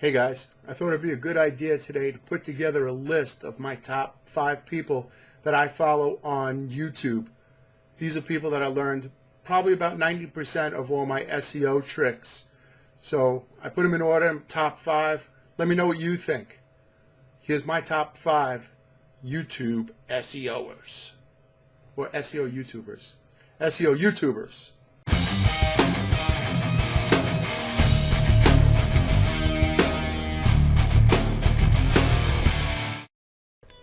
Hey guys, I thought it'd be a good idea today to put together a list of my top 5 people that I follow on YouTube. These are people that I learned probably about 90% of all my SEO tricks. So I put them in order, top 5. Let me know what you think. Here's my top 5 YouTube SEOers. Or SEO YouTubers. SEO YouTubers.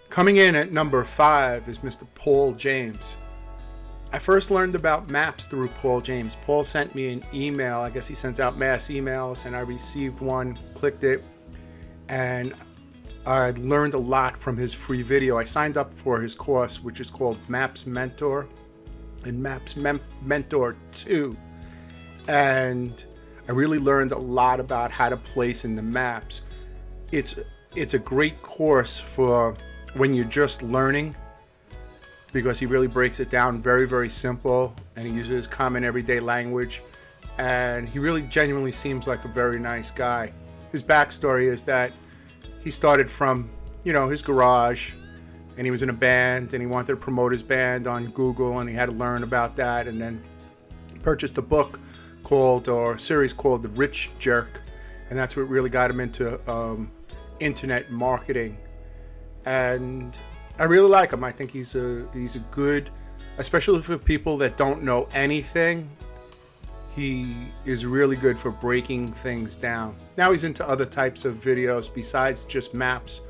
Coming in at number 5 is Mr. Paul James. I first learned about maps through Paul James. Paul sent me an email. I guess he sends out mass emails, and I received one, clicked it, and I learned a lot from his free video. I signed up for his course, which is called Maps Mentor and Maps Mentor 2. And I really learned a lot about how to place in the maps. It's a great course for when you're just learning, because he really breaks it down very, very simple, and he uses common everyday language, and he really genuinely seems like a very nice guy. His backstory is that he started from, his garage, and he was in a band, and he wanted to promote his band on Google, and he had to learn about that, and then purchased a book or series called The Rich Jerk, and that's what really got him into internet marketing. And I really like him. I think he's a good, especially for people that don't know anything, he is really good for breaking things down. Now he's into other types of videos besides just maps.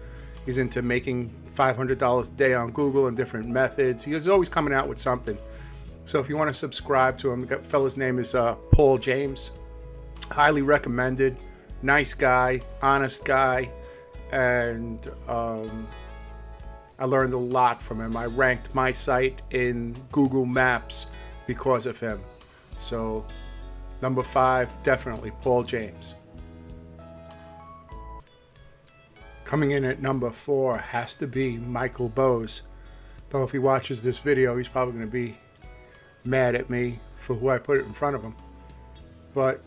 He's into making $500 a day on Google and different methods. He is always coming out with something. So if you want to subscribe to him, the fellow's name is Paul James. Highly recommended. Nice guy, honest guy, and I learned a lot from him. I ranked my site in Google Maps because of him. So number 5, definitely Paul James. Coming in at number 4 has to be Michael Bose. Though if he watches this video, he's probably going to be mad at me for who I put it in front of him. But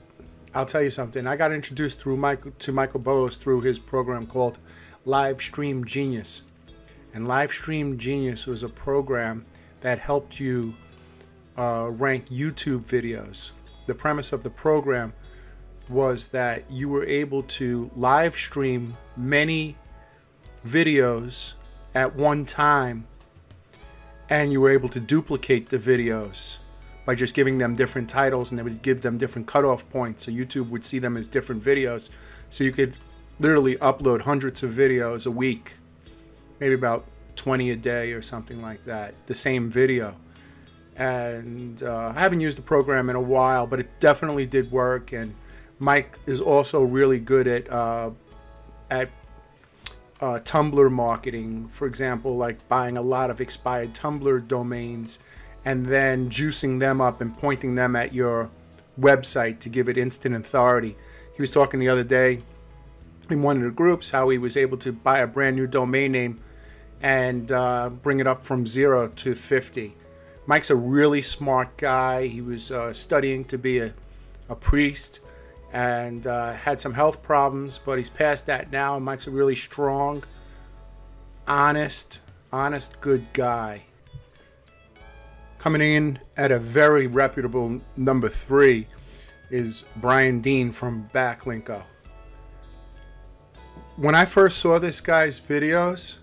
I'll tell you something. I got introduced to Michael Bose through his program called Livestream Genius. And Livestream Genius was a program that helped you rank YouTube videos. The premise of the program was that you were able to live stream many videos at one time, and you were able to duplicate the videos by just giving them different titles, and they would give them different cutoff points, so YouTube would see them as different videos. So you could literally upload hundreds of videos a week, maybe about 20 a day or something like that, the same video. And I haven't used the program in a while, but it definitely did work. And Mike is also really good at Tumblr marketing, for example, like buying a lot of expired Tumblr domains and then juicing them up and pointing them at your website to give it instant authority. He was talking the other day in one of the groups how he was able to buy a brand new domain name and bring it up from 0 to 50. Mike's a really smart guy. He was studying to be a priest and had some health problems, but he's past that now. Mike's a really strong, honest, good guy. Coming in at a very reputable number 3 is Brian Dean from Backlinko. When I first saw this guy's videos,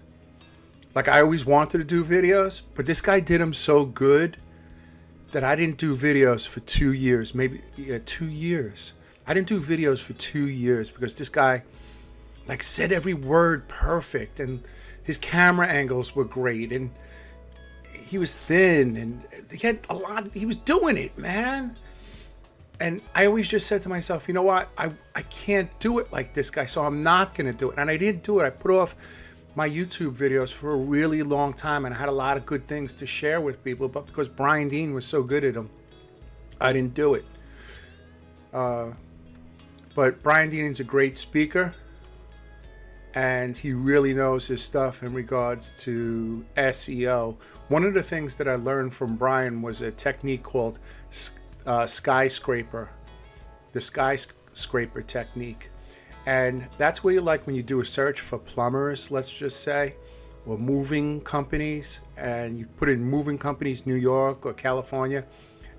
like, I always wanted to do videos, but this guy did them so good that I didn't do videos for 2 years, 2 years. I didn't do videos for 2 years because this guy, like, said every word perfect, and his camera angles were great, and he was thin, and he was doing it, man. And I always just said to myself, you know what, I can't do it like this guy, so I'm not going to do it. And I didn't do it. I put off my YouTube videos for a really long time, and I had a lot of good things to share with people, but because Brian Dean was so good at them, I didn't do it. But Brian Dean is a great speaker, and he really knows his stuff in regards to SEO. One of the things that I learned from Brian was a technique called skyscraper, the skyscraper technique. And that's where you like when you do a search for plumbers, let's just say, or moving companies, and you put in moving companies, New York or California,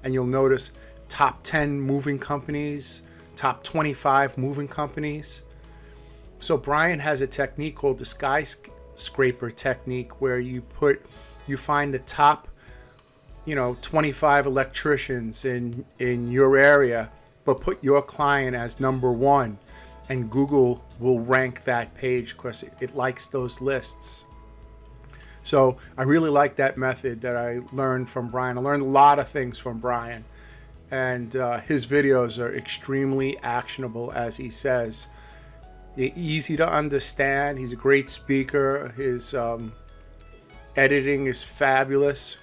and you'll notice top 10 moving companies, top 25 moving companies. So Brian has a technique called the skyscraper technique, where you find the top 25 electricians in your area, but put your client as number one, and Google will rank that page because it likes those lists. So I really like that method that I learned from Brian. I learned a lot of things from Brian, and his videos are extremely actionable, as he says. They're easy to understand. He's a great speaker. His editing is fabulous.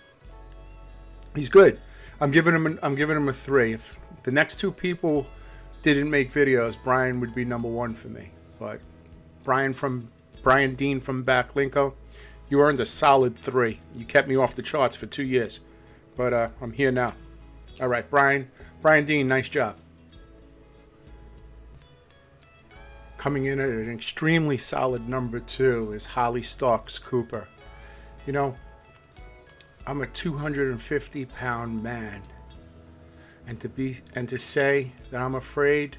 He's good. I'm giving him a 3. If the next 2 people didn't make videos, Brian would be number 1 for me. But Brian Dean from Backlinko, you earned a solid 3. You kept me off the charts for 2 years, but I'm here now. All right, Brian Dean, nice job. Coming in at an extremely solid number 2 is Holly Stalks Cooper. I'm a 250-pound man, and to say that I'm afraid,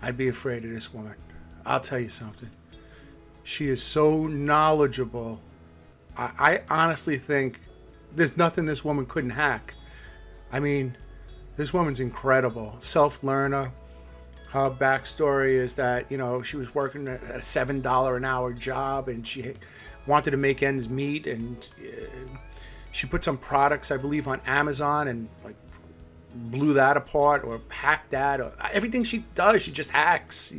I'd be afraid of this woman. I'll tell you something. She is so knowledgeable. I honestly think there's nothing this woman couldn't hack. I mean, this woman's incredible. Self-learner. Her backstory is that, she was working at a $7 an hour job, and she wanted to make ends meet, and she put some products, I believe, on Amazon, and blew that apart or hacked that. Or everything she does, she just hacks.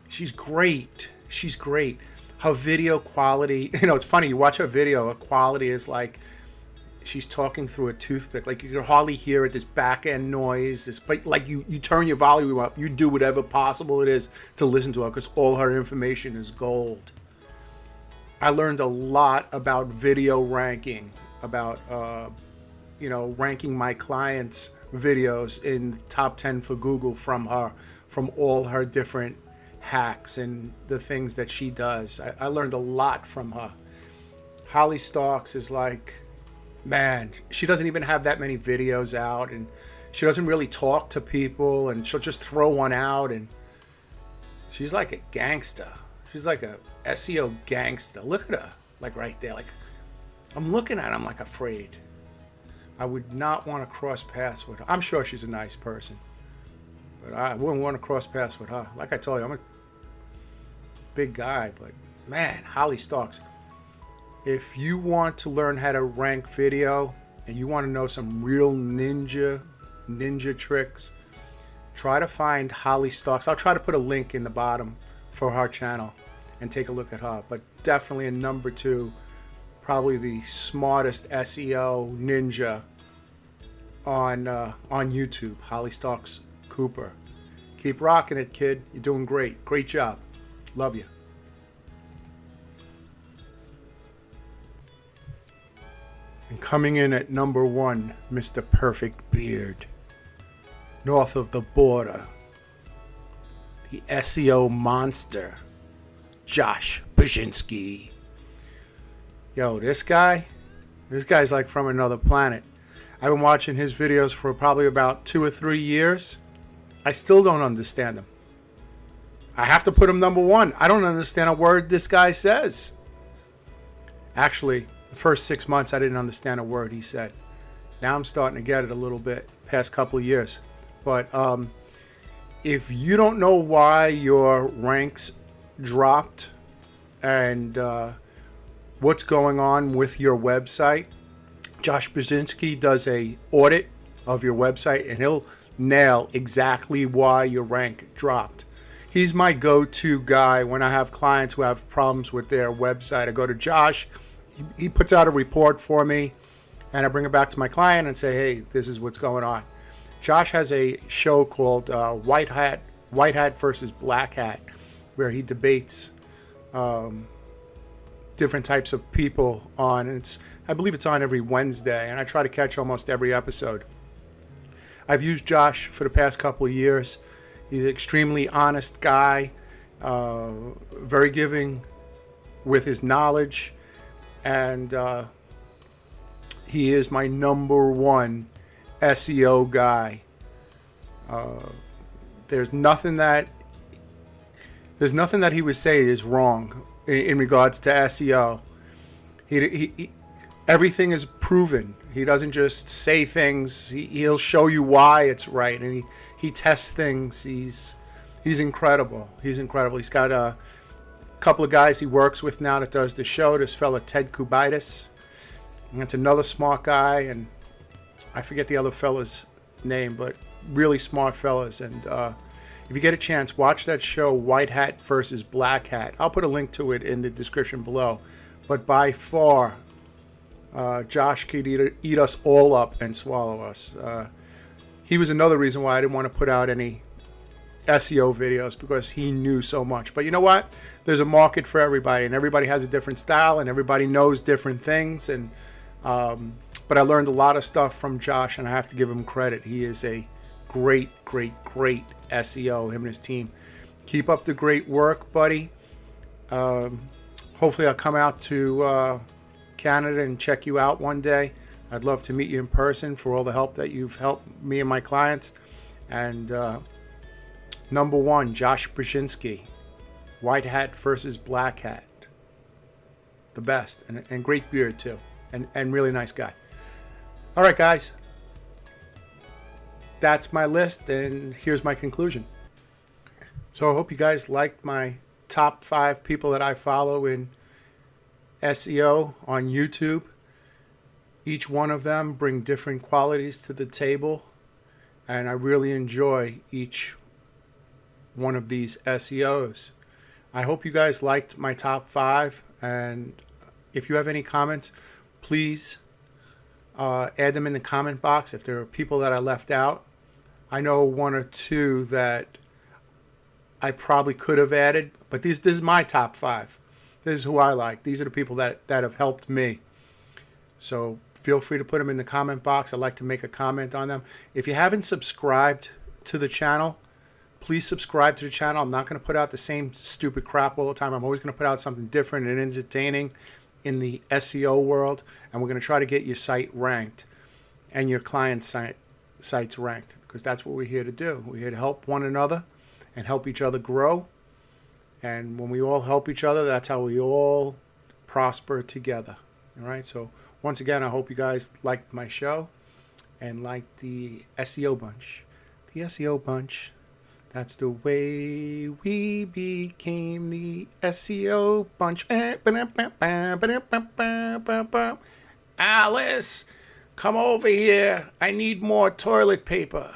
She's great. She's great. Her video quality, it's funny, you watch her video, her quality is like she's talking through a toothpick. Like, you can hardly hear it, this back end noise, but you turn your volume up, you do whatever possible it is to listen to her, because all her information is gold. I learned a lot about video ranking, about ranking my clients' videos in the top 10 for Google from her, from all her different hacks and the things that she does. I learned a lot from her. Holly Stalks is like, man, she doesn't even have that many videos out, and she doesn't really talk to people, and she'll just throw one out, and she's like a gangster. She's like a SEO gangster. Look at her, like right there. Like, I'm looking at her, I'm like afraid. I would not want to cross paths with her. I'm sure she's a nice person, but I wouldn't want to cross paths with her. Like I told you, I'm a big guy, but man, Holly Stalks. If you want to learn how to rank video and you want to know some real ninja tricks, try to find Holly Stalks. I'll try to put a link in the bottom for her channel and take a look at her. But definitely a number 2, probably the smartest SEO ninja on YouTube, Holly Stalks Cooper. Keep rocking it, kid. You're doing great. Great job. Love you. And coming in at number 1, Mr. Perfect Beard. North of the border, the SEO Monster, Josh Bashynski. Yo, this guy's like from another planet. I've been watching his videos for probably about 2 or 3 years. I still don't understand him. I have to put him number 1. I don't understand a word this guy says. Actually, the first 6 months I didn't understand a word he said. Now I'm starting to get it a little bit, past couple of years. But if you don't know why your ranks dropped and what's going on with your website, Josh Bashynski does a audit of your website, and he'll nail exactly why your rank dropped. He's my go-to guy when I have clients who have problems with their website. I go to Josh. He puts out a report for me, and I bring it back to my client and say, hey, this is what's going on. Josh has a show called White Hat versus Black Hat, where he debates different types of people on, and I believe it's on every Wednesday, and I try to catch almost every episode. I've used Josh for the past couple of years. He's an extremely honest guy, very giving with his knowledge, and he is my number one SEO guy. There's nothing that he would say is wrong in regards to SEO. He everything is proven. He doesn't just say things. He'll show you why it's right, and he tests things. He's incredible. He's incredible. He's got a couple of guys he works with now that does the show. This fella Ted Kubitis, and that's another smart guy, and I forget the other fella's name, but really smart fellas. And if you get a chance, watch that show, White Hat versus Black Hat. I'll put a link to it in the description below. But by far, Josh could eat us all up and swallow us. He was another reason why I didn't want to put out any SEO videos, because he knew so much. But you know what? There's a market for everybody, and everybody has a different style, and everybody knows different things. And but I learned a lot of stuff from Josh, and I have to give him credit. He is a great SEO, him and his team. Keep up the great work, buddy. Hopefully I'll come out to Canada and check you out one day. I'd love to meet you in person for all the help that you've helped me and my clients. And number one, Josh Bashynski, White Hat versus Black Hat. The best, and great beard too, and really nice guy. All right, guys. That's my list, and here's my conclusion. So I hope you guys liked my top 5 people that I follow in SEO on YouTube. Each one of them bring different qualities to the table, and I really enjoy each one of these SEOs. I hope you guys liked my top 5, and if you have any comments, please add them in the comment box if there are people that I left out. I know 1 or 2 that I probably could have added, but this is my top 5. This is who I like. These are the people that have helped me. So feel free to put them in the comment box. I'd like to make a comment on them. If you haven't subscribed to the channel, please subscribe to the channel. I'm not going to put out the same stupid crap all the time. I'm always going to put out something different and entertaining in the SEO world, and we're going to try to get your site ranked and your client sites ranked, because that's what we're here to do. We're here to help one another and help each other grow. And when we all help each other, that's how we all prosper together. All right. So once again, I hope you guys liked my show and liked the SEO bunch. The SEO bunch. That's the way we became the SEO bunch. Alice, come over here. I need more toilet paper.